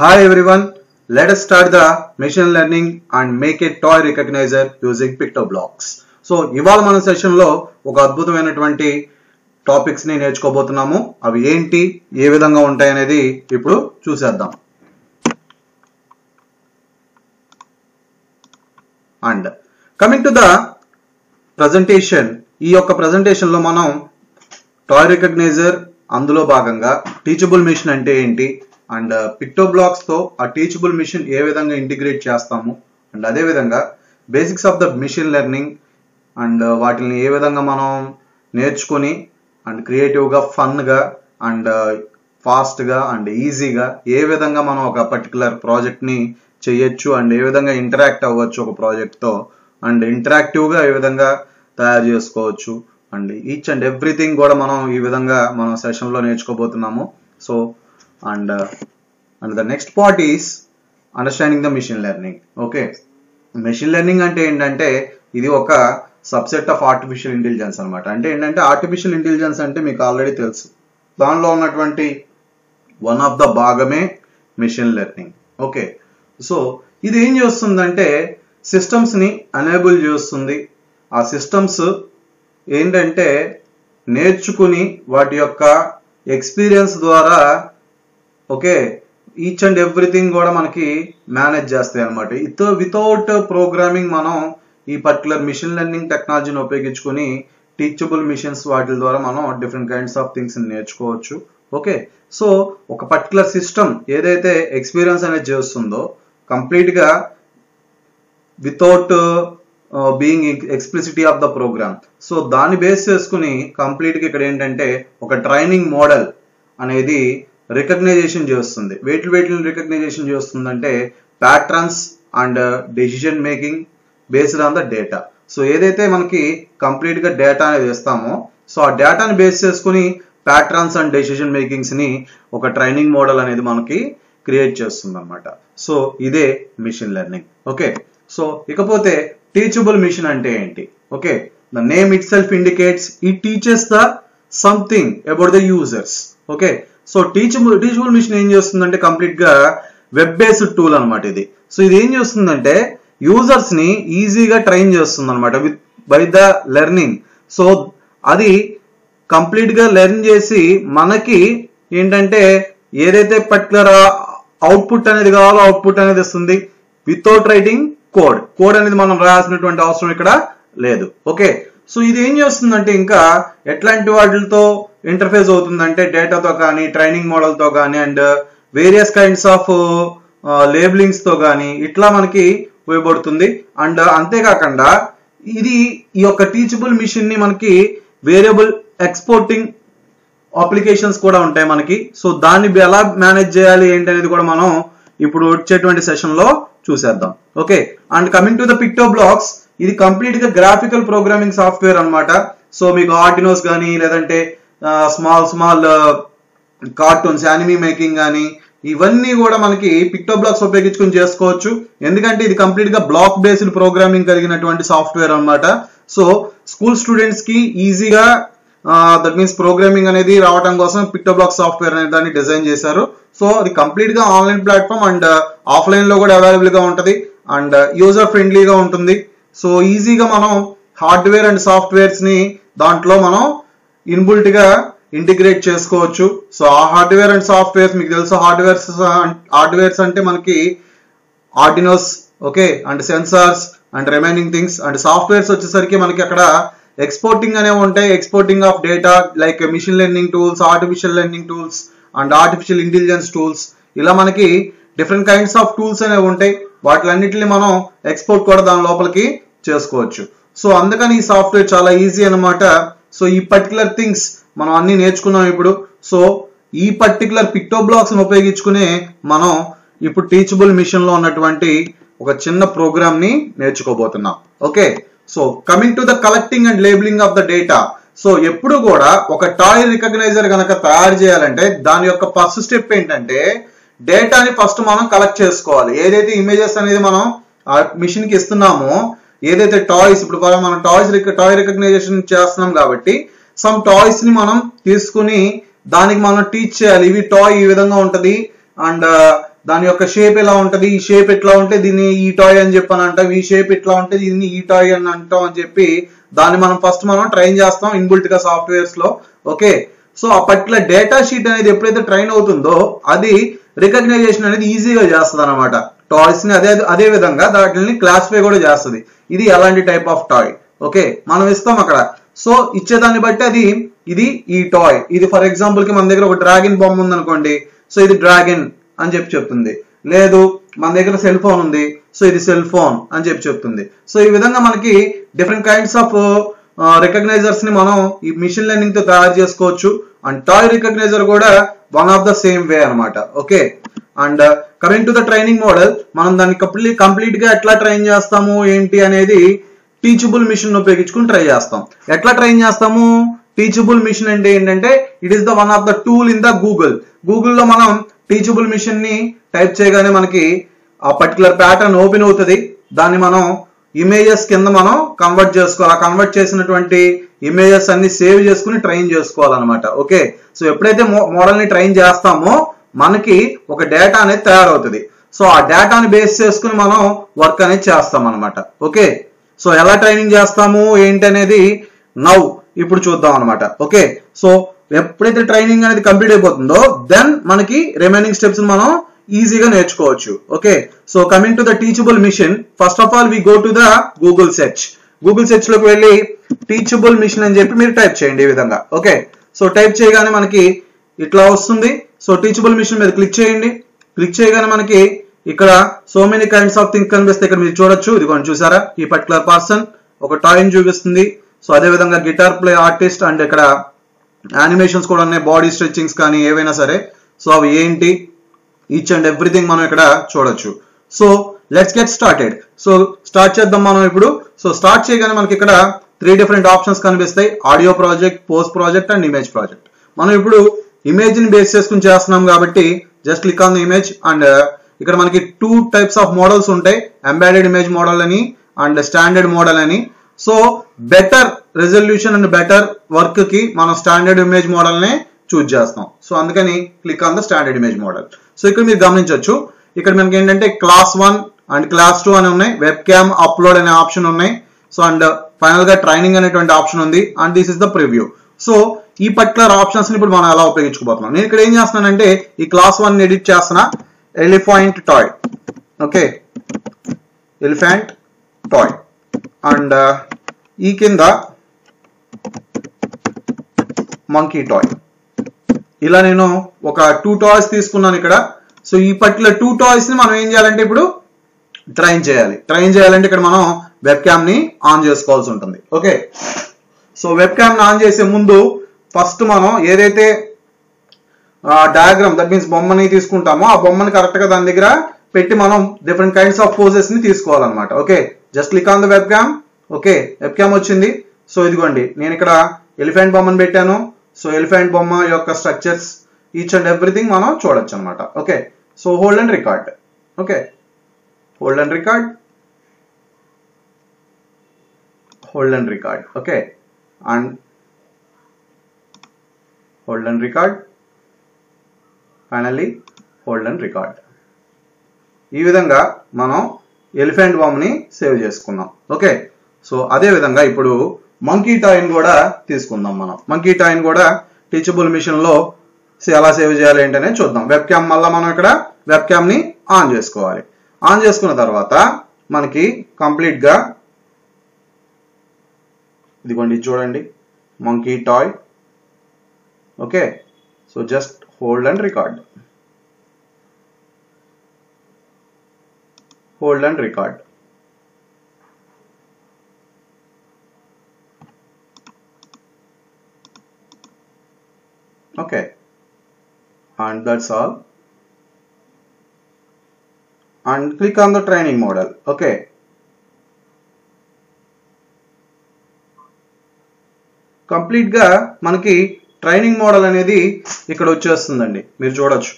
Hi everyone, let us start the machine learning and make a toy recognizer using PictoBlocks. So, ఇవాళ మన session లో ఒక అద్భుతమైనటువంటి topics ని నేర్చుకోబోతున్నాము. అవి ఏంటి, ఏ విధంగా ఉంటాయి అనేది ఇప్పుడు చూసేద్దాం. And coming to the presentation, ఈ యొక్క ప్రెజెంటేషన్ లో మనం టాయ్ రికగ్నైజర్, అందులో భాగంగా టీచబుల్ మిషన్ అంటే ఏంటి, అండ్ పిక్టోబ్లాక్స్ తో ఆ టీచబుల్ మిషన్ ఏ విధంగా ఇంటిగ్రేట్ చేస్తాము, అండ్ అదే విధంగా basics of the machine learning and వాటిని ఏ విధంగా మనం నేర్చుకొని అండ్ క్రియేటివ్గా, ఫన్గా అండ్ ఫాస్ట్గా అండ్ ఈజీగా ఏ విధంగా మనం ఒక పర్టికులర్ ప్రాజెక్ట్ని చేయొచ్చు అండ్ ఏ విధంగా ఇంటరాక్ట్ అవ్వచ్చు ఒక ప్రాజెక్ట్తో అండ్ ఇంటరాక్టివ్గా ఏ విధంగా తయారు చేసుకోవచ్చు అండ్ ఈచ్ అండ్ ఎవ్రీథింగ్ కూడా మనం ఈ విధంగా మనం సెషన్లో నేర్చుకోబోతున్నాము. So and the next part is understanding the machine learning. Okay, machine learning అంటే ఏంటంటే ఇది ఒక సబ్సెట్ ఆఫ్ ఆర్టిఫిషియల్ ఇంటెలిజెన్స్ అన్నమాట. అంటే ఏంటంటే ఆర్టిఫిషియల్ ఇంటెలిజెన్స్ అంటే మీకు ఆల్రెడీ తెలుసు, దానిలో ఉన్నటువంటి వన్ ఆఫ్ ద భాగమే మిషన్ లెర్నింగ్. ఓకే, సో ఇది ఏం చేస్తుందంటే సిస్టమ్స్ ని ఎనేబుల్ చేస్తుంది. ఆ సిస్టమ్స్ ఏంటంటే నేర్చుకుని వాటి యొక్క ఎక్స్పీరియన్స్ ద్వారా ఓకే ఈచ్ అండ్ ఎవ్రీథింగ్ కూడా మనకి మేనేజ్ చేస్తాయి అనమాట. వితౌట్ ప్రోగ్రామింగ్ మనం ఈ పర్టికులర్ మిషన్ లెర్నింగ్ టెక్నాలజీని ఉపయోగించుకుని టీచబుల్ మిషన్స్ వాటి ద్వారా మనం డిఫరెంట్ కైండ్స్ ఆఫ్ థింగ్స్ నేర్చుకోవచ్చు. ఓకే, సో ఒక పర్టికులర్ సిస్టమ్ ఏదైతే ఎక్స్పీరియన్స్ అనేది చేస్తుందో కంప్లీట్గా without being explicitly of the program, so దాన్ని బేస్ చేసుకుని కంప్లీట్గా ఇక్కడ ఏంటంటే ఒక ట్రైనింగ్ మోడల్ అనేది రికగ్నైజేషన్ చేస్తుంది. వేటిని రికగ్నైజేషన్ చేస్తుందంటే patterns and decision making based on the data. So ఏదైతే మనకి కంప్లీట్ గా డేటా అనేది ఇస్తామో, సో ఆ డేటాని బేస్ చేసుకుని ప్యాటర్న్స్ అండ్ డెసిషన్ మేకింగ్స్ ని ఒక ట్రైనింగ్ మోడల్ అనేది మనకి క్రియేట్ చేస్తుంది అనమాట. సో ఇదే మిషన్ లెర్నింగ్. ఓకే, సో ఇకపోతే టీచబుల్ మిషన్ అంటే ఏంటి? Okay, the name itself indicates it teaches the something about the users. Okay, so teachable machine ఏం చేస్తుందంటే కంప్లీట్ గా వెబ్ బేస్డ్ టూల్ అనమాట ఇది. సో ఇది ఏం చేస్తుందంటే యూజర్స్ ని ఈజీగా ట్రైన్ చేస్తుంది అనమాట బై ద లెర్నింగ్. సో అది కంప్లీట్ గా లెర్న్ చేసి మనకి ఏంటంటే ఏదైతే పర్టికులర్ అవుట్పుట్ అనేది కావాలో అవుట్పుట్ అనేది ఇస్తుంది వితౌట్ రైటింగ్ కోడ్ అనేది మనం రాయాల్సినటువంటి అవసరం ఇక్కడ లేదు. ఓకే, సో ఇది ఏం చేస్తుందంటే ఇంకా ఎట్లాంటి వాటితో ఇంటర్ఫేస్ అవుతుందంటే డేటాతో కానీ, ట్రైనింగ్ మోడల్తో కానీ అండ్ వేరియస్ కైండ్స్ ఆఫ్ లేబులింగ్స్ తో కానీ ఇట్లా మనకి ఉపయోగపడుతుంది. అండ్ అంతేకాకుండా ఇది ఈ యొక్క టీచబుల్ మిషన్ ని మనకి వేరియబుల్ ఎక్స్పోర్టింగ్ అప్లికేషన్స్ కూడా ఉంటాయి మనకి. సో దాన్ని ఎలా మేనేజ్ చేయాలి ఏంటి అనేది కూడా మనం ఇప్పుడు వచ్చేటువంటి సెషన్ లో చూసేద్దాం. Okay, and coming to the PictoBlox, ఇది కంప్లీట్ గా గ్రాఫికల్ ప్రోగ్రామింగ్ సాఫ్ట్వేర్ అనమాట. సో మీకు ఆర్డినోస్ కానీ లేదంటే స్మాల్ కార్టూన్స్, యానిమీ మేకింగ్ కానీ ఇవన్నీ కూడా మనకి పిక్టోబ్లాక్స్ ఉపయోగించుకుని చేసుకోవచ్చు. ఎందుకంటే ఇది కంప్లీట్ గా బ్లాక్ బేస్డ్ ప్రోగ్రామింగ్ కలిగినటువంటి సాఫ్ట్వేర్ అనమాట. సో స్కూల్ స్టూడెంట్స్ కి ఈజీగా దట్ మీన్స్ ప్రోగ్రామింగ్ అనేది రావడం కోసం పిక్టోబ్లాక్ సాఫ్ట్వేర్ అనే దాన్ని డిజైన్ చేశారు. సో అది కంప్లీట్ గా ఆన్లైన్ ప్లాట్ఫామ్ అండ్ ఆఫ్లైన్ లో కూడా అవైలబుల్ గా ఉంటుంది అండ్ యూజర్ ఫ్రెండ్లీగా ఉంటుంది. సో ఈజీగా మనం హార్డ్వేర్ అండ్ సాఫ్ట్వేర్స్ ని దాంట్లో మనం ఇన్బుల్ట్ గా ఇంటిగ్రేట్ చేసుకోవచ్చు. సో ఆ హార్డ్వేర్ అండ్ సాఫ్ట్వేర్స్ మీకు తెలుసు, హార్డ్వేర్స్ అంటే మనకి Arduinos, okay, and sensors and remaining things. And softwares వచ్చేసరికి మనకి అక్కడ ఎక్స్పోర్టింగ్ అనేవి ఉంటాయి, exporting of data like machine learning tools, artificial learning tools and artificial intelligence tools. ఇలా మనకి డిఫరెంట్ కైండ్స్ ఆఫ్ టూల్స్ అనేవి ఉంటాయి. వాటిలన్నిటిని మనం ఎక్స్పోర్ట్ కూడా దాని లోపలికి చేసుకోవచ్చు. సో అందుకని ఈ సాఫ్ట్వేర్ చాలా ఈజీ అనమాట. సో ఈ పర్టికులర్ థింగ్స్ మనం అన్ని నేర్చుకున్నాం ఇప్పుడు. సో ఈ పర్టికులర్ పిక్టోబ్లాక్స్ ఉపయోగించుకునే మనం ఇప్పుడు టీచబుల్ మిషన్ లో ఉన్నటువంటి ఒక చిన్న ప్రోగ్రామ్ ని నేర్చుకోబోతున్నాం. Okay, so coming to the collecting and labelling of the data. So ఎప్పుడు కూడా ఒక టాయ్ రికగ్నైజర్ కనుక తయారు చేయాలంటే దాని యొక్క ఫస్ట్ స్టెప్ ఏంటంటే డేటాని ఫస్ట్ మనం కలెక్ట్ చేసుకోవాలి. ఏదైతే ఇమేజెస్ అనేది మనం ఆ మిషన్ కి ఇస్తున్నామో, ఏదైతే టాయ్స్, ఇప్పుడు మనం టాయ్ రికగ్నైజేషన్ చేస్తున్నాం కాబట్టి సమ్ టాయ్స్ ని మనం తీసుకుని దానికి మనం టీచ్ చేయాలి. ఇవి టాయ్ ఈ విధంగా ఉంటది, అండ్ దాని యొక్క షేప్ ఎలా ఉంటది, ఈ షేప్ ఎట్లా ఉంటే దీన్ని ఈ టాయ్ అని చెప్పని అంటాం, ఈ షేప్ ఎట్లా ఉంటే దీన్ని ఈ టాయ్ అని అంటాం అని చెప్పి దాన్ని మనం ఫస్ట్ ట్రైన్ చేస్తాం ఇన్బుల్ట్ గా సాఫ్ట్వేర్స్ లో. ఓకే, సో ఆ పర్టికులర్ డేటా షీట్ అనేది ఎప్పుడైతే ట్రైన్ అవుతుందో అది రికగ్నైజేషన్ అనేది ఈజీగా చేస్తుంది అనమాట. టాయ్స్ ని అదే విధంగా వాటిని క్లాసిఫై కూడా చేస్తుంది. ఇది అలాంటి టైప్ ఆఫ్ టాయ్. ఓకే, మనం ఇస్తాం అక్కడ. సో ఇచ్చేదాన్ని బట్టి ఇది ఈ టాయ్. ఇది ఫర్ ఎగ్జాంపుల్ కి మన దగ్గర ఒక డ్రాగన్ బొమ్మ ఉందనుకోండి, సో ఇది డ్రాగన్ అని చెప్పి చెప్తుంది. లేదు మన దగ్గర సెల్ ఫోన్ ఉంది, సో ఇది సెల్ ఫోన్ అని చెప్పి చెప్తుంది. సో ఈ విధంగా మనకి డిఫరెంట్ కైండ్స్ ఆఫ్ రికగ్నైజర్స్ ని మనం ఈ మిషన్ లెర్నింగ్ తో తయారు చేసుకోవచ్చు. అండ్ టాయ్ రికగ్నైజర్ కూడా one of the same way అనమాట. Okay, and coming to the training model, మనం దాన్ని కంప్లీట్ గా ఎట్లా ట్రైన్ చేస్తాము ఏంటి అనేది టీచబుల్ మిషన్ ఉపయోగించుకుని ట్రై చేస్తాం. ఎట్లా ట్రైన్ చేస్తాము? టీచబుల్ మిషన్ అంటే ఏంటంటే it is the one of the tool in the గూగుల్లో మనం టీచబుల్ మిషన్ ని టైప్ చేయగానే మనకి ఆ పర్టికులర్ ప్యాటర్న్ ఓపెన్ అవుతుంది. దాన్ని మనం ఇమేజెస్ కింద మనం కన్వర్ట్ చేసుకోవాలి. ఆ కన్వర్ట్ చేసినటువంటి ఇమేజెస్ అన్ని సేవ్ చేసుకుని ట్రైన్ చేసుకోవాలన్నమాట. ఓకే, సో ఎప్పుడైతే మోడల్ ని ట్రైన్ చేస్తామో మనకి ఒక డేటా అనేది తయారవుతుంది. సో ఆ డేటాని బేస్ చేసుకుని మనం వర్క్ అనేది చేస్తాం అనమాట. ఓకే, సో ఎలా ట్రైనింగ్ చేస్తాము ఏంటి అనేది ఇప్పుడు చూద్దాం అనమాట. ఓకే, సో ఎప్పుడైతే ట్రైనింగ్ అనేది కంప్లీట్ అయిపోతుందో దెన్ మనకి రిమైనింగ్ స్టెప్స్ మనం ఈజీగా నేర్చుకోవచ్చు. Okay, so coming to the teachable machine, first of all we go to the Google search లోకి వెళ్ళి టీచబుల్ మిషన్ అని చెప్పి మీరు టైప్ చేయండి ఈ విధంగా. ఓకే, సో టైప్ చేయగానే మనకి ఇట్లా వస్తుంది. సో టీచబుల్ మిషన్ మీద క్లిక్ చేయండి. క్లిక్ చేయగానే మనకి ఇక్కడ so many kinds of things కనిపిస్తాయి. ఇక్కడ మీరు చూడొచ్చు, ఇదిగోండి చూసారా, ఈ పర్టికులర్ పర్సన్ ఒక టాయ్ ని చూపిస్తుంది. సో అదే విధంగా గిటార్ ప్లే ఆర్టిస్ట్ అండ్ ఇక్కడ యానిమేషన్స్ కూడా ఉన్నాయి, బాడీ స్ట్రెచింగ్స్ కానీ ఏవైనా సరే. సో అవి ఏంటి ఈచ్ అండ్ ఎవ్రీథింగ్ మనం ఇక్కడ చూడొచ్చు. So let's get started. So start చేద్దాం మనం ఇప్పుడు. సో స్టార్ట్ చేయగానే మనకి ఇక్కడ 3 డిఫరెంట్ ఆప్షన్స్ కనిపిస్తాయి, audio project, post project and image project. మనం ఇప్పుడు ఇమేజ్ ని బేస్ చేసుకుని చేస్తున్నాం కాబట్టి just click on the image. And ఇక్కడ మనకి 2 టైప్స్ ఆఫ్ మోడల్స్ ఉంటాయి, ఎంబెడెడ్ ఇమేజ్ మోడల్ అని అండ్ స్టాండర్డ్ మోడల్ అని. So better resolution and better work కి మనం స్టాండర్డ్ ఇమేజ్ మోడల్ నే చూజ్ చేస్తాం. సో అందుకని click on the standard image model. So ఇక్కడ మీరు గమనించవచ్చు, ఇక్కడ మనకి ఏంటంటే క్లాస్ 1 అండ్ క్లాస్ 2 అని ఉన్నాయి, వెబ్ క్యామ్ అప్లోడ్ అనే ఆప్షన్ ఉన్నాయి. సో అండ్ ఫైనల్ గా ట్రైనింగ్ అనేటువంటి ఆప్షన్ ఉంది. And this is the preview. So ఈ పర్టికులర్ ఆప్షన్స్ ని ఇప్పుడు మనం ఎలా ఉపయోగించుకోబోతున్నాం. నేను ఇక్కడ ఏం చేస్తున్నానంటే ఈ క్లాస్ 1 ఎడిట్ చేస్తున్నా, elephant toy. Okay, elephant toy. And ఈ కింద మంకీ టాయ్. ఇలా నేను ఒక 2 టాయ్స్ తీసుకున్నాను ఇక్కడ. సో ఈ పర్టికులర్ 2 టాయ్స్ ని మనం ఏం చేయాలంటే ఇప్పుడు ట్రైన్ చేయాలంటే ఇక్కడ మనం వెబ్ క్యామ్ ని ఆన్ చేసుకోవాల్సి ఉంటుంది. ఓకే, సో వెబ్ క్యామ్ ని ఆన్ చేసే ముందు ఫస్ట్ మనం ఏదైతే డయాగ్రామ్ దట్ మీన్స్ బొమ్మని తీసుకుంటామో ఆ బొమ్మని కరెక్ట్ గా దాని దగ్గర పెట్టి మనం డిఫరెంట్ కైండ్స్ ఆఫ్ పోజెస్ ని తీసుకోవాలన్నమాట. Okay, just click on the web cam. Okay, web cam వచ్చింది. సో ఇదిగోండి నేను ఇక్కడ ఎలిఫెంట్ బొమ్మను పెట్టాను. సో ఎలిఫెంట్ బొమ్మ యొక్క స్ట్రక్చర్స్ ఈచ్ అండ్ ఎవ్రీథింగ్ మనం చూడొచ్చు అనమాట. Okay, so hold and record. Okay, hold and record. Okay, and hold and record. Finally hold and record. ఈ విధంగా మనం ఎలిఫెంట్ బొమ్మని సేవ్ చేసుకున్నాం. ఓకే, సో అదే విధంగా ఇప్పుడు మంకీ టాయ్ ని కూడా తీసుకుందాం. మనం మంకీ టాయ్ ని కూడా టీచబుల్ మిషన్ లో ఎలా సేవ్ చేయాలి ఏంటనే చూద్దాం. వెబ్ క్యామ్ మళ్ళీ మనం ఇక్కడ వెబ్ క్యామ్ ని ఆన్ చేసుకోవాలి. ఆన్ చేసుకున్న తర్వాత మనకి కంప్లీట్ గా ఇదిగోండి చూడండి monkey toy. Okay, so just hold and record. Okay, and that's all. And click on the training model. Okay, complete గా మనకి ట్రైనింగ్ మోడల్ అనేది ఇక్కడ వచ్చేస్తుందండి. మీరు చూడొచ్చు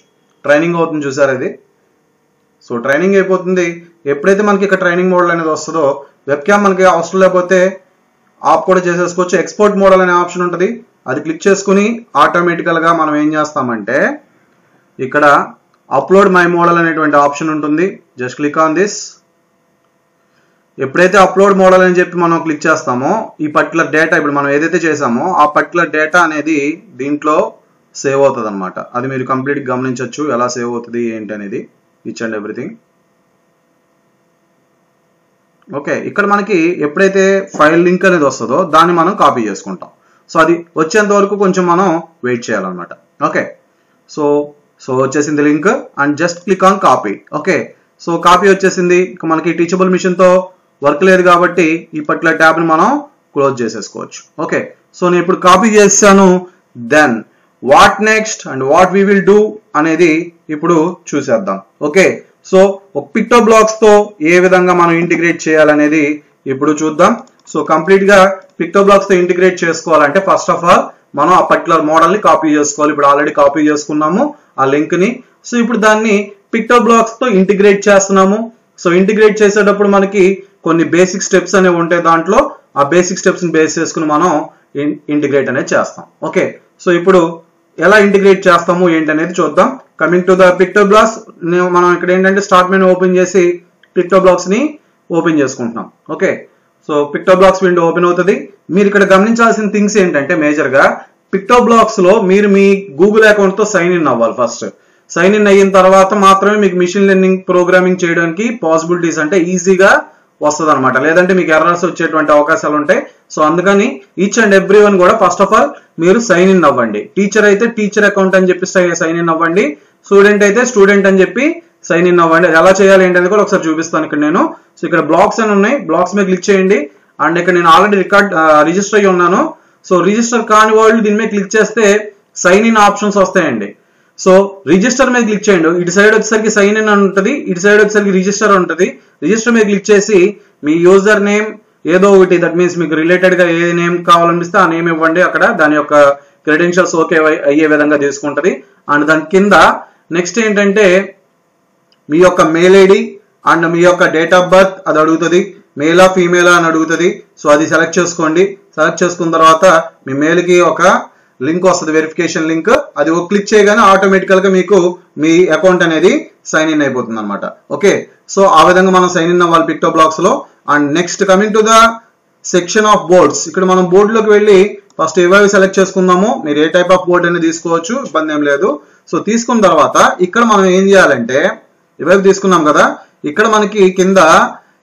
ట్రైనింగ్ అవుతుంది, చూసారు ఇది. సో ట్రైనింగ్ అయిపోతుంది. ఎప్పుడైతే మనకి ఇక్కడ ట్రైనింగ్ మోడల్ అనేది వస్తుందో వెబ్ క్యామ్ మనకి అవసరం లేకపోతే ఆఫ్ కూడా చేసేసుకోవచ్చు. ఎక్స్పోర్ట్ మోడల్ అనే ఆప్షన్ ఉంటుంది, అది క్లిక్ చేసుకుని ఆటోమేటికల్ గా మనం ఏం చేస్తామంటే ఇక్కడ అప్లోడ్ మై మోడల్ అనేటువంటి ఆప్షన్ ఉంటుంది. Just click on this. ఎప్పుడైతే అప్లోడ్ మోడల్ అని చెప్పి మనం క్లిక్ చేస్తామో ఈ పర్టికులర్ డేటా ఇప్పుడు మనం ఏదైతే చేసామో ఆ పర్టికులర్ డేటా అనేది దీంట్లో సేవ్ అవుతుంది అనమాట. అది మీరు కంప్లీట్గా గమనించవచ్చు ఎలా సేవ్ అవుతుంది ఏంటి అనేది, ఈచ్ అండ్ ఎవ్రీథింగ్. ఓకే, ఇక్కడ మనకి ఎప్పుడైతే ఫైల్ లింక్ అనేది వస్తుందో దాన్ని మనం కాపీ చేసుకుంటాం. సో అది వచ్చేంత వరకు కొంచెం మనం వెయిట్ చేయాలన్నమాట. ఓకే, సో వచ్చేసింది link and just click on copy. Okay, so copy వచ్చేసింది. మనకి టీచబుల్ మిషన్ తో వర్క్ లేదు కాబట్టి ఈ పర్టికులర్ ట్యాబ్ ని మనం క్లోజ్ చేసేసుకోవచ్చు. ఓకే, సో నేను ఇప్పుడు కాపీ చేశాను. Then what next and what we will do అనేది ఇప్పుడు చూసేద్దాం. ఓకే, సో ఒక పిక్టో బ్లాక్స్ తో ఏ విధంగా మనం ఇంటిగ్రేట్ చేయాలనేది ఇప్పుడు చూద్దాం. సో కంప్లీట్ గా పిక్టో బ్లాక్స్ తో ఇంటిగ్రేట్ చేసుకోవాలంటే ఫస్ట్ ఆఫ్ ఆల్ మనం ఆ పర్టికులర్ మోడల్ ని కాపీ చేసుకోవాలి. ఇప్పుడు ఆల్రెడీ కాపీ చేసుకున్నాము ఆ లింక్ ని. సో ఇప్పుడు దాన్ని పిక్టో బ్లాక్స్ తో ఇంటిగ్రేట్ చేస్తున్నాము. సో ఇంటిగ్రేట్ చేసేటప్పుడు మనకి కొన్ని బేసిక్ స్టెప్స్ అనేవి ఉంటాయి. దాంట్లో ఆ బేసిక్ స్టెప్స్ ని బేస్ చేసుకుని మనం ఇంటిగ్రేట్ అనేది చేస్తాం. ఓకే, సో ఇప్పుడు ఎలా ఇంటిగ్రేట్ చేస్తాము ఏంటి అనేది చూద్దాం. Coming to the PictoBlox, మనం ఇక్కడ ఏంటంటే స్టార్ట్ మెనూ ఓపెన్ చేసి పిక్టో బ్లాక్స్ ని ఓపెన్ చేసుకుంటున్నాం. Okay, so PictoBlox window open అవుతుంది. మీరు ఇక్కడ గమనించాల్సిన థింగ్స్ ఏంటంటే మేజర్ గా పిక్టో బ్లాక్స్ లో మీరు మీ గూగుల్ అకౌంట్ తో సైన్ ఇన్ అవ్వాలి. ఫస్ట్ సైన్ ఇన్ అయిన తర్వాత మాత్రమే మీకు మిషన్ లెర్నింగ్ ప్రోగ్రామింగ్ చేయడానికి పాసిబిలిటీస్ అంటే ఈజీగా వస్తుంది అనమాట. లేదంటే మీకు ఎర్రర్స్ వచ్చేటువంటి అవకాశాలు ఉంటాయి. సో అందుకని ఈచ్ అండ్ ఎవ్రీ వన్ కూడా ఫస్ట్ ఆఫ్ ఆల్ మీరు సైన్ ఇన్ అవ్వండి. టీచర్ అయితే టీచర్ అకౌంట్ అని చెప్పి సైన్ ఇన్ అవ్వండి. స్టూడెంట్ అయితే స్టూడెంట్ అని చెప్పి సైన్ ఇన్ అవ్వండి. ఎలా చేయాలి ఏంటనేది కూడా ఒకసారి చూపిస్తాను ఇక్కడ నేను. సో ఇక్కడ బ్లాక్స్ అని ఉన్నాయి, బ్లాక్స్ మీద క్లిక్ చేయండి. అండ్ ఇక్కడ నేను ఆల్రెడీ రిజిస్టర్ అయ్యి ఉన్నాను. సో రిజిస్టర్ కాని వాళ్ళు దీని మీద క్లిక్ చేస్తే సైన్ ఇన్ ఆప్షన్స్ వస్తాయండి. సో రిజిస్టర్ మీద క్లిక్ చేయండి. ఇటు సైడ్ వచ్చేసరికి సైన్ ఇన్ అని ఉంటుంది, ఇటు సైడ్ వచ్చేసరికి రిజిస్టర్ ఉంటుంది. రిజిస్టర్ మీద క్లిక్ చేసి మీ యూజర్ నేమ్ ఏదో ఒకటి, దట్ మీన్స్ మీకు రిలేటెడ్ గా ఏ నేమ్ కావాలనిపిస్తే ఆ నేమ్ ఇవ్వండి. అక్కడ దాని యొక్క క్రెడెన్షియల్స్ ఓకే అయ్యే విధంగా తీసుకుంటది. అండ్ దాని కింద నెక్స్ట్ ఏంటంటే మీ యొక్క మెయిల్ ఐడి అండ్ మీ యొక్క డేట్ ఆఫ్ బర్త్ అది అడుగుతుంది. మేలా ఫీమేలా అని అడుగుతుంది. సో అది సెలెక్ట్ చేసుకోండి. సెలెక్ట్ చేసుకున్న తర్వాత మీ మెయిల్ కి ఒక లింక్ వస్తుంది, వెరిఫికేషన్ లింక్. అది క్లిక్ చేయగానే ఆటోమేటికల్ గా మీకు మీ అకౌంట్ అనేది సైన్ ఇన్ అయిపోతుంది అనమాట. ఓకే, సో ఆ విధంగా మనం సైన్ ఇన్ అవ్వాలి పిక్టో బ్లాక్స్ లో. And next coming to the section of boards, ఇక్కడ మనం బోర్డులోకి వెళ్ళి ఫస్ట్ ఏవైవి సెలెక్ట్ చేసుకుందాము. మీరు ఏ టైప్ ఆఫ్ బోర్డ్ అనేది తీసుకోవచ్చు, ఇబ్బంది ఏం లేదు. సో తీసుకున్న తర్వాత ఇక్కడ మనం ఏం చేయాలంటే ఏవైపు తీసుకున్నాం కదా, ఇక్కడ మనకి కింద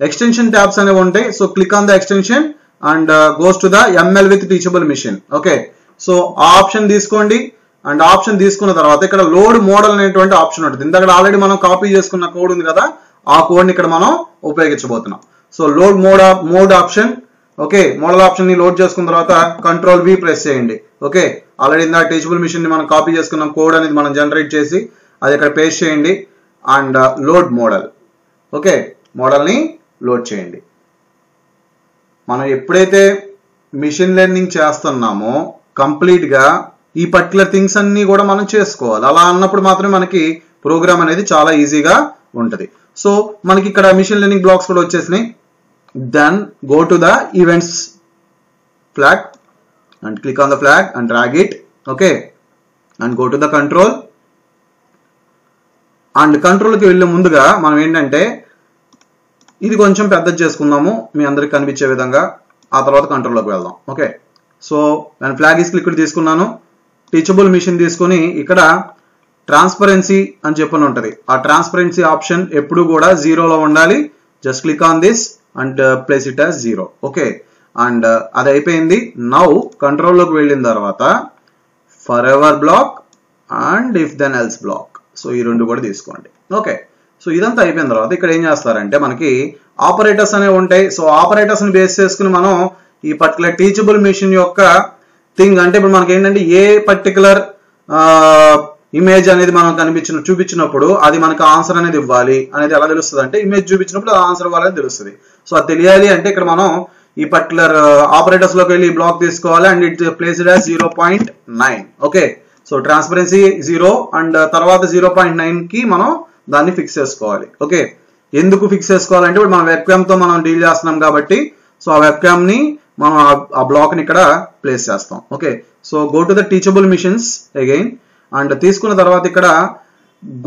ఎక్స్టెన్షన్ ట్యాబ్స్ అనేవి ఉంటాయి. So click on the extension and goes to the ML with teachable machine. Okay, so ఆ ఆప్షన్ తీసుకోండి. అండ్ ఆప్షన్ తీసుకున్న తర్వాత ఇక్కడ లోడ్ మోడల్ అనేటువంటి ఆప్షన్ ఉంటుంది. ఇందాక ఆల్రెడీ మనం కాపీ చేసుకున్న కోడ్ ఉంది కదా, ఆ కోడ్ ని ఇక్కడ మనం ఉపయోగించబోతున్నాం. So load mode option. Okay, model option ని లోడ్ చేసుకున్న తర్వాత కంట్రోల్ V ప్రెస్ చేయండి. ఓకే, ఆల్రెడీ ఇందా టీచబుల్ మిషన్ ని మనం కాపీ చేసుకున్న కోడ్ అనేది మనం జనరేట్ చేసి అది ఇక్కడ పేస్ట్ చేయండి. And load model. Okay, model ని లోడ్ చేయండి. మనం ఎప్పుడైతే మిషన్ లెర్నింగ్ చేస్తున్నామో కంప్లీట్ గా ఈ పర్టికులర్ థింగ్స్ అన్ని కూడా మనం చేసుకోవాలి. అలా అన్నప్పుడు మాత్రమే మనకి ప్రోగ్రామ్ అనేది చాలా ఈజీగా ఉంటది. సో మనకి ఇక్కడ మిషన్ లెర్నింగ్ బ్లాక్స్ కూడా వచ్చేసినాయి. Then go to the events flag and click on the flag and drag it. Okay, and go to the control. And కంట్రోల్కి వెళ్ళే ముందుగా మనం ఏంటంటే ఇది కొంచెం పెద్దది చేసుకుందాము మీ అందరికి కనిపించే విధంగా. ఆ తర్వాత కంట్రోల్లోకి వెళ్దాం. ఓకే, సో నేను ఫ్లాగ్ ఈస్ క్లిక్ తీసుకున్నాను. టీచబుల్ మిషన్ తీసుకుని ఇక్కడ ట్రాన్స్పరెన్సీ అని చెప్పని ఉంటుంది. ఆ ట్రాన్స్పరెన్సీ ఆప్షన్ ఎప్పుడు కూడా 0లో ఉండాలి. Just click on this and place it as 0. Okay, and అది అయిపోయింది. నౌ కంట్రోల్లోకి వెళ్ళిన తర్వాత forever block and if then else block. So ఈ రెండు కూడా తీసుకోండి. ఓకే, సో ఇదంతా అయిపోయిన తర్వాత ఇక్కడ ఏం చేస్తారంటే మనకి ఆపరేటర్స్ అనేవి ఉంటాయి. సో ఆపరేటర్స్ ని బేస్ చేసుకుని మనం ఈ పర్టికులర్ టీచబుల్ మిషన్ యొక్క థింగ్ అంటే ఇప్పుడు మనకి ఏంటంటే ఏ పర్టికులర్ ఇమేజ్ అనేది మనం చూపించినప్పుడు అది మనకు ఆన్సర్ అనేది ఇవ్వాలి అనేది ఎలా తెలుస్తుంది అంటే ఇమేజ్ చూపించినప్పుడు అది ఆన్సర్ ఇవ్వాలని తెలుస్తుంది. సో అది తెలియాలి అంటే ఇక్కడ మనం ఈ పర్టికులర్ ఆపరేటర్స్ లోకి వెళ్ళి బ్లాక్ తీసుకోవాలి and it placed as 0.9. Okay, so transparency 0 and తర్వాత 0.9 కి మనం దాన్ని ఫిక్స్ చేసుకోవాలి. ఓకే, ఎందుకు ఫిక్స్ చేసుకోవాలంటే ఇప్పుడు మనం వెబ్ క్యామ్ తో మనం డీల్ చేస్తున్నాం కాబట్టి సో ఆ వెబ్ క్యామ్ ని మనం ఆ బ్లాక్ ని ఇక్కడ ప్లేస్ చేస్తాం. Okay, so go to the teachable machines again and తీసుకున్న తర్వాత ఇక్కడ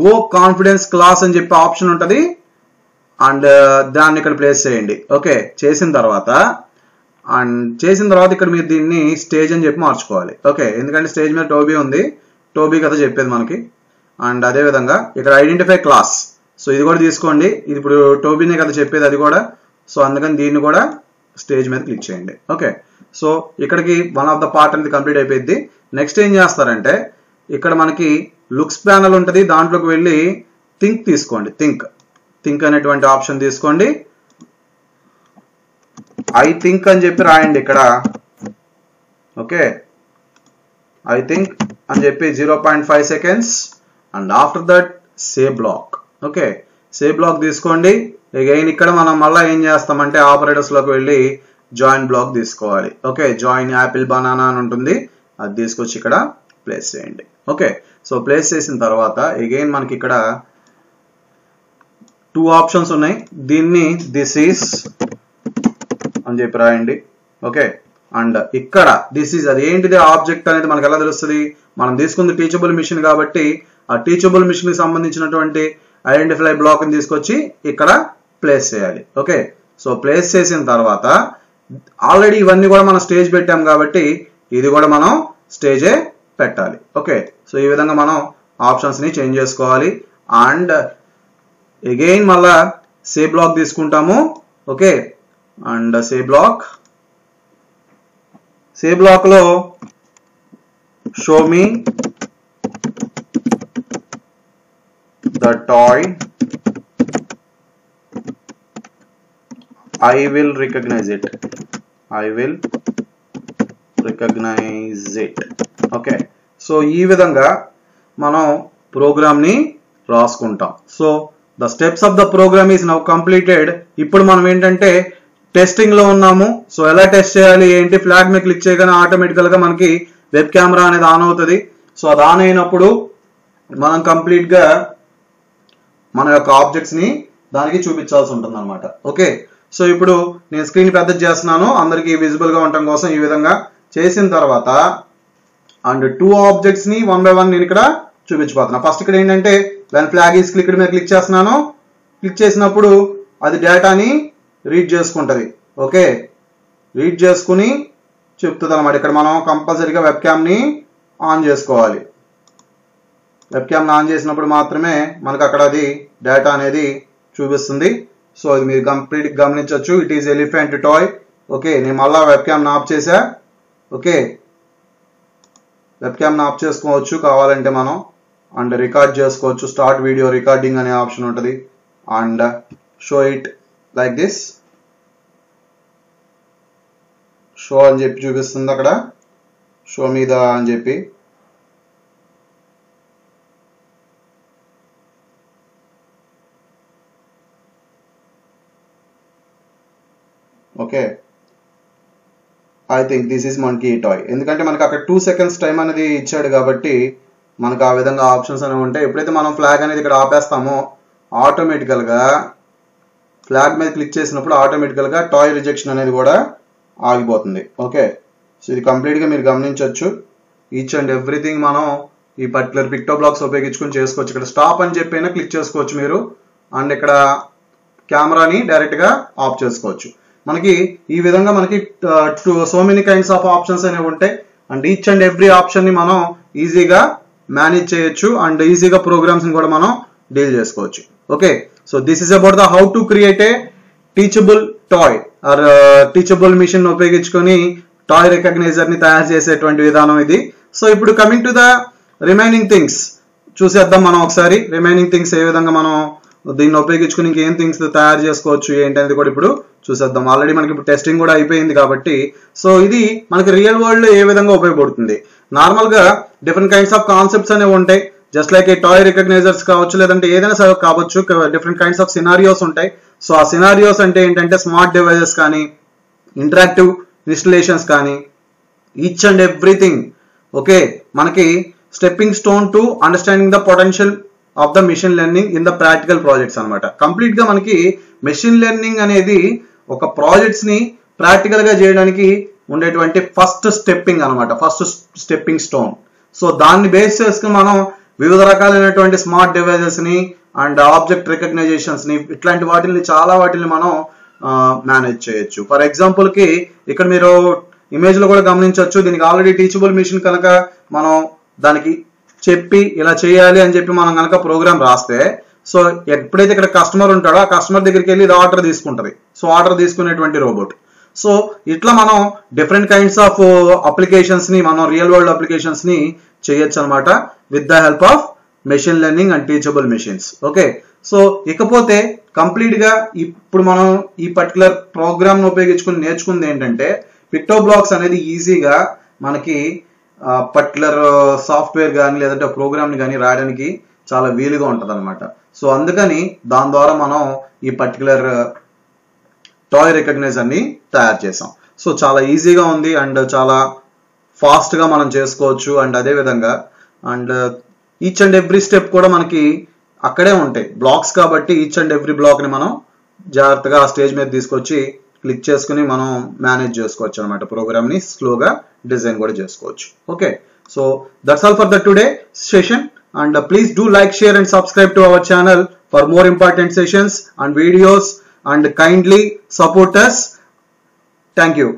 గో కాన్ఫిడెన్స్ క్లాస్ అని చెప్పి ఆప్షన్ ఉంటుంది అండ్ దాన్ని ఇక్కడ ప్లేస్ చేయండి. ఓకే, చేసిన తర్వాత ఇక్కడ మీరు దీన్ని స్టేజ్ అని చెప్పి మార్చుకోవాలి. ఓకే, ఎందుకంటే స్టేజ్ మీద టోబీ ఉంది, టోబీ కదా చెప్పేది మనకి. అండ్ అదేవిధంగా ఇక్కడ ఐడెంటిఫై క్లాస్, సో ఇది కూడా తీసుకోండి, ఇది ఇప్పుడు టోబీనే కదా చెప్పేది అది కూడా. సో అందుకని దీన్ని కూడా స్టేజ్ మీద క్లిక్ చేయండి. ఓకే, సో ఇక్కడికి వన్ ఆఫ్ ద పార్ట్ అనేది కంప్లీట్ అయిపోయింది. నెక్స్ట్ ఏం చేస్తారంటే ఇక్కడ మనకి లుక్స్ ప్యానల్ ఉంటుంది, దాంట్లోకి వెళ్ళి థింక్ తీసుకోండి. థింక్ అనేటువంటి ఆప్షన్ తీసుకోండి. ఐ థింక్ అని చెప్పి రాయండి ఇక్కడ. ఓకే, ఐ థింక్ అని చెప్పి 0.5 seconds and after that say block. Okay, say block తీసుకోండి. అగైన్ ఇక్కడ మనం మళ్ళీ ఏం చేస్తామంటే ఆపరేటర్స్ లోకి వెళ్ళి జాయిన్ బ్లాక్ తీసుకోవాలి. ఓకే, జాయిన్ యాపిల్ బనానా అని ఉంటుంది, అది తీసుకొచ్చి ఇక్కడ ప్లేస్ చేయండి. ఓకే, సో ప్లేస్ చేసిన తర్వాత అగైన్ మనకి ఇక్కడ 2 ఆప్షన్స్ ఉన్నాయి. దీన్ని దిస్ ఈస్ అని చెప్పి రాయండి. ఓకే, అండ్ ఇక్కడ దిస్ ఈజ్, అది ఏంటిది ఆబ్జెక్ట్ అనేది మనకు ఎలా తెలుస్తుంది? మనం తీసుకుంది టీచబుల్ మిషన్ కాబట్టి ఆ టీచబుల్ మిషన్ కి సంబంధించినటువంటి ఐడెంటిఫై బ్లాక్ ని తీసుకొచ్చి ఇక్కడ ప్లేస్ చేయాలి. ఓకే, సో ప్లేస్ చేసిన తర్వాత ఆల్రెడీ ఇవన్నీ కూడా మనం స్టేజ్ పెట్టాం కాబట్టి ఇది కూడా మనం స్టేజే పెట్టాలి. ఓకే, సో ఈ విధంగా మనం ఆప్షన్స్ ని చేంజ్ చేసుకోవాలి. అండ్ అగైన్ మళ్ళా సే బ్లాక్ తీసుకుంటాము. ఓకే, అండ్ సే బ్లాక్ లో show me the toy I will recognize it. Okay, so ఈ విధంగా మనం ప్రోగ్రామ్ ని రాసుకుంటాం. So the steps of the program is now completed. ఇప్పుడు మనం ఏంటంటే టెస్టింగ్ లో ఉన్నాము. సో ఎలా టెస్ట్ చేయాలి ఏంటి? ఫ్లాగ్ మీద క్లిక్ చేయగానే ఆటోమేటికల్ గా మనకి వెబ్ కెమెరా అనేది ఆన్ అవుతుంది. సో అది ఆన్ అయినప్పుడు మనం కంప్లీట్ గా మన యొక్క ఆబ్జెక్ట్స్ ని దానికి చూపించాల్సి ఉంటుంది అనమాట. ఓకే, సో ఇప్పుడు నేను స్క్రీన్ పెద్దది చేస్తున్నాను అందరికి విజిబుల్ గా ఉండటం కోసం. ఈ విధంగా చేసిన తర్వాత అండ్ 2 ఆబ్జెక్ట్స్ ని 1 by 1 నేను ఇక్కడ చూపించబోతున్నా. ఫస్ట్ ఇక్కడ ఏంటంటే దాని ఫ్లాగ్ ఈస్ క్లిక్ మీద క్లిక్ చేస్తున్నాను. క్లిక్ చేసినప్పుడు అది డేటాని రీడ్ చేసుకుంటది. ఓకే, రీడ్ చేసుకుని చెప్తుంది అనమాట. ఇక్కడ మనం కంపల్సరీగా వెబ్ క్యామ్ ని ఆన్ చేసుకోవాలి. వెబ్ క్యామ్ ఆన్ చేసినప్పుడు మాత్రమే మనకు అక్కడ అది డేటా అనేది చూపిస్తుంది. సో ఇది మీరు కంప్లీట్ గమనించవచ్చు. It is elephant toy. Okay, నేను మళ్ళా వెబ్ క్యామ్ ఆఫ్ చేసా. ఓకే, వెబ్ క్యామ్ ఆఫ్ చేసుకోవచ్చు కావాలంటే మనం. అండ్ రికార్డ్ చేసుకోవచ్చు. స్టార్ట్ వీడియో రికార్డింగ్ అనే ఆప్షన్ ఉంటుంది. And show it like this. Show అని చెప్పి చూపిస్తుంది అక్కడ, షో మీద అని చెప్పి. Okay, I think this is monkey toy. ఎందుకంటే మనకు అక్కడ 2 seconds టైం అనేది ఇచ్చాడు కాబట్టి మనకు ఆ విధంగా ఆప్షన్స్ అనేవి ఉంటాయి. ఎప్పుడైతే మనం ఫ్లాగ్ అనేది ఇక్కడ ఆపేస్తామో ఆటోమేటికల్ గా ఫ్లాగ్ మీద క్లిక్ చేసినప్పుడు ఆటోమేటికల్ గా టాయ్ రిజెక్షన్ అనేది కూడా ఆగిపోతుంది. ఓకే, సో ఇది కంప్లీట్ గా మీరు గమనించవచ్చు. ఈచ్ అండ్ ఎవ్రీథింగ్ మనం ఈ పర్టికులర్ పిక్టో బ్లాక్స్ ఉపయోగించుకొని చేసుకోవచ్చు. ఇక్కడ స్టాప్ అని చెప్పైనా క్లిక్ చేసుకోవచ్చు మీరు. అండ్ ఇక్కడ కెమెరాని డైరెక్ట్ గా ఆఫ్ చేసుకోవచ్చు. మనకి ఈ విధంగా మనకి so many kinds of options అనేవి ఉంటాయి. And each and every option ని మనం ఈజీగా మేనేజ్ చేయొచ్చు. అండ్ ఈజీగా ప్రోగ్రామ్స్ ని కూడా మనం డీల్ చేసుకోవచ్చు. Okay, so this is about the how to create a teachable toy or teachable machine ఉపయోగించుకొని టాయ్ రికగ్నైజర్ ని తయారు చేసేటువంటి విధానం ఇది. సో ఇప్పుడు coming to the remaining things చూసేద్దాం మనం ఒకసారి. రిమైనింగ్ థింగ్స్ ఏ విధంగా మనం దీన్ని ఉపయోగించుకుని ఇంకేం థింగ్స్ తయారు చేసుకోవచ్చు ఏంటి అనేది కూడా ఇప్పుడు చూసేద్దాం. ఆల్రెడీ మనకి ఇప్పుడు టెస్టింగ్ కూడా అయిపోయింది కాబట్టి సో ఇది మనకి రియల్ వరల్డ్ లో ఏ విధంగా ఉపయోగపడుతుంది. నార్మల్ గా డిఫరెంట్ కైండ్స్ ఆఫ్ కాన్సెప్ట్స్ అనేవి ఉంటాయి. జస్ట్ లైక్ ఏ టాయ్ రికగ్నైజర్స్ కావచ్చు, లేదంటే ఏదైనా సరే కావచ్చు. డిఫరెంట్ కైండ్స్ ఆఫ్ సినారియోస్ ఉంటాయి. సో ఆ సినారియోస్ అంటే ఏంటంటే స్మార్ట్ డివైజెస్ కానీ, ఇంటరాక్టివ్ ఇన్స్టలేషన్స్ కానీ, ఈచ్ అండ్ ఎవ్రీథింగ్. ఓకే, మనకి stepping stone to understanding the potential of the machine learning in the practical projects అనమాట. కంప్లీట్ గా మనకి మెషిన్ లెర్నింగ్ అనేది ఒక ప్రాజెక్ట్స్ ని ప్రాక్టికల్ గా చేయడానికి ఉండేటువంటి ఫస్ట్ స్టెప్పింగ్ అనమాట, ఫస్ట్ స్టెప్పింగ్ స్టోన్. సో దాన్ని బేస్ చేసుకుని మనం వివిధ రకాలైనటువంటి స్మార్ట్ డివైజెస్ ని అండ్ ఆబ్జెక్ట్ రికగ్నైజేషన్స్ ని ఇట్లాంటి చాలా వాటిని మనం మేనేజ్ చేయొచ్చు. ఫర్ ఎగ్జాంపుల్ కి ఇక్కడ మీరు ఇమేజ్ లో కూడా గమనించవచ్చు, దీనికి ఆల్రెడీ టీచబుల్ మిషన్ కనుక మనం దానికి చెప్పి ఇలా చేయాలి అని చెప్పి మనం కనుక ప్రోగ్రామ్ రాస్తే, సో ఎప్పుడైతే ఇక్కడ కస్టమర్ ఉంటాడో ఆ కస్టమర్ దగ్గరికి వెళ్ళి ఇది ఆర్డర్ తీసుకుంటది. సో ఆర్డర్ తీసుకునేటువంటి రోబోట్. సో ఇట్లా మనం డిఫరెంట్ కైండ్స్ ఆఫ్ అప్లికేషన్స్ ని మనం రియల్ వరల్డ్ అప్లికేషన్స్ ని చేయొచ్చు అనమాట with the help of machine learning and teachable machines. Okay, so ఇకపోతే కంప్లీట్ గా ఇప్పుడు మనం ఈ పర్టికులర్ ప్రోగ్రామ్ ను ఉపయోగించుకుని నేర్చుకుంది ఏంటంటే, పిక్టోబ్లాక్స్ అనేది ఈజీగా మనకి పర్టికులర్ సాఫ్ట్వేర్ కానీ లేదంటే ప్రోగ్రామ్ ని కానీ రాయడానికి చాలా వీలుగా ఉంటది అనమాట. సో అందుకని దాని ద్వారా మనం ఈ పర్టికులర్ టాయ్ రికగ్నైజర్ ని తయారు చేసాం. సో చాలా ఈజీగా ఉంది అండ్ చాలా ఫాస్ట్ గా మనం చేసుకోవచ్చు. అండ్ అదే విధంగా and each and every step కూడా మనకి అక్కడే ఉంటాయి బ్లాక్స్ కాబట్టి, ఈచ్ అండ్ ఎవ్రీ బ్లాక్ ని మనం జాగ్రత్తగా ఆ స్టేజ్ మీద తీసుకొచ్చి క్లిక్ చేసుకుని మనం మేనేజ్ చేసుకోవచ్చు అనమాట. ప్రోగ్రామ్ ని స్లోగా డిజైన్ కూడా చేసుకోవచ్చు. Okay, so that's all for the today session. And please do like, share and subscribe to our channel for more important sessions and videos, and kindly support us. Thank you.